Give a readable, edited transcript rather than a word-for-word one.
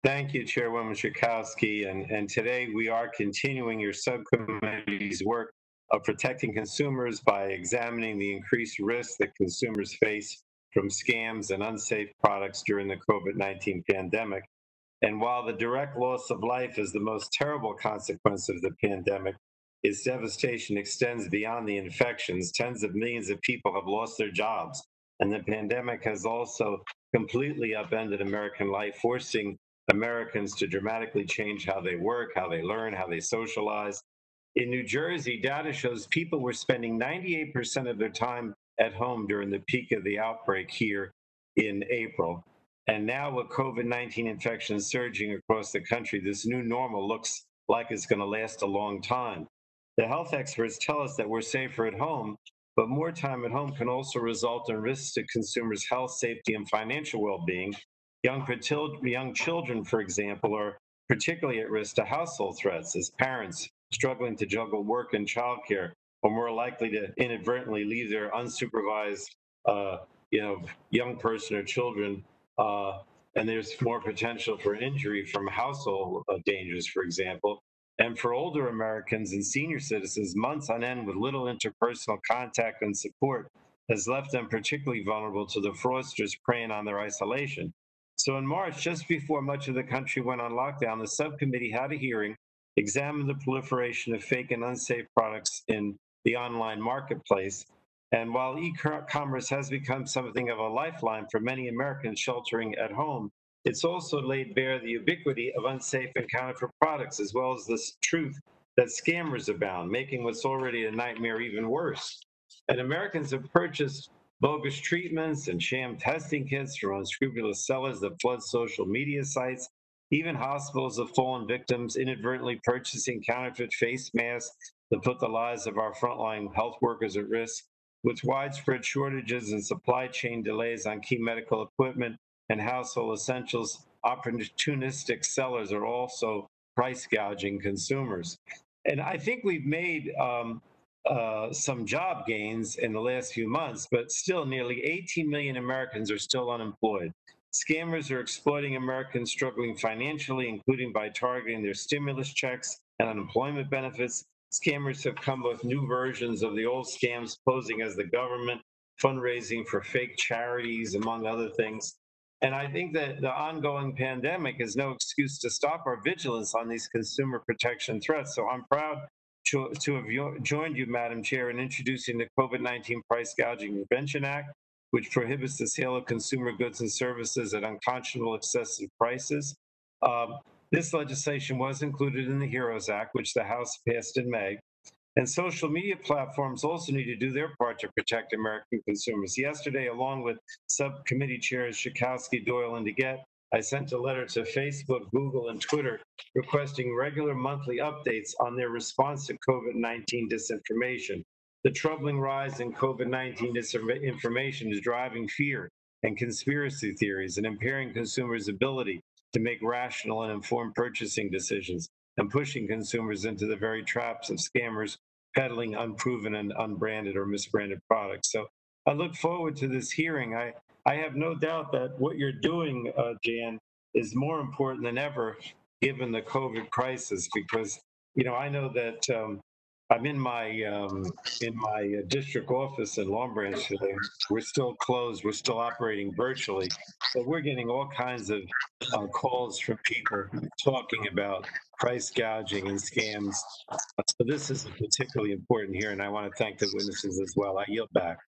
Thank you, Chairwoman Schakowsky. And today we are continuing your subcommittee's work of protecting consumers by examining the increased risks that consumers face from scams and unsafe products during the COVID-19 pandemic. And while the direct loss of life is the most terrible consequence of the pandemic, its devastation extends beyond the infections. Tens of millions of people have lost their jobs. And the pandemic has also completely upended American life, forcing Americans to dramatically change how they work, how they learn, how they socialize. In New Jersey, data shows people were spending 98% of their time at home during the peak of the outbreak here in April. And now, with COVID-19 infections surging across the country, this new normal looks like it's going to last a long time. The health experts tell us that we're safer at home, but more time at home can also result in risks to consumers' health, safety, and financial well being. Young children, for example, are particularly at risk to household threats as parents struggling to juggle work and childcare are more likely to inadvertently leave their unsupervised, uh, young person or children, uh, and there's more potential for injury from household dangers, for example. And for older Americans and senior citizens, months on end with little interpersonal contact and support has left them particularly vulnerable to the fraudsters preying on their isolation. So in March, just before much of the country went on lockdown, the subcommittee had a hearing, examined the proliferation of fake and unsafe products in the online marketplace. And while e-commerce has become something of a lifeline for many Americans sheltering at home, it's also laid bare the ubiquity of unsafe and counterfeit products, as well as the truth that scammers abound, making what's already a nightmare even worse. And Americans have purchased bogus treatments and sham testing kits from unscrupulous sellers that flood social media sites. Even hospitals have fallen victims, inadvertently purchasing counterfeit face masks that put the lives of our frontline health workers at risk. With widespread shortages and supply chain delays on key medical equipment and household essentials, opportunistic sellers are also price gouging consumers. And I think we've made some job gains in the last few months, but still nearly 18 million Americans are still unemployed. Scammers are exploiting Americans struggling financially, including by targeting their stimulus checks and unemployment benefits. Scammers have come with new versions of the old scams, posing as the government, fundraising for fake charities, among other things. And I think that the ongoing pandemic is no excuse to stop our vigilance on these consumer protection threats. So I'm proud to have joined you, Madam Chair, in introducing the COVID-19 Price Gouging Prevention Act, which prohibits the sale of consumer goods and services at unconscionable excessive prices. Um, this legislation was included in the HEROES Act, which the House passed in May. And social media platforms also need to do their part to protect American consumers. Yesterday, along with subcommittee chairs Schakowsky, Doyle, and DeGette, I sent a letter to Facebook, Google, and Twitter requesting regular monthly updates on their response to COVID-19 disinformation. The troubling rise in COVID-19 disinformation is driving fear and conspiracy theories and impairing consumers' ability to make rational and informed purchasing decisions and pushing consumers into the very traps of scammers peddling unproven and unbranded or misbranded products. So I look forward to this hearing. I have no doubt that what you're doing, Jan, is more important than ever given the COVID crisis, because I know that I'm in my district office in Long Branch today. We're still closed. We're still operating virtually, but we're getting all kinds of calls from people talking about price gouging and scams. So this is particularly important here, and I want to thank the witnesses as well. I yield back.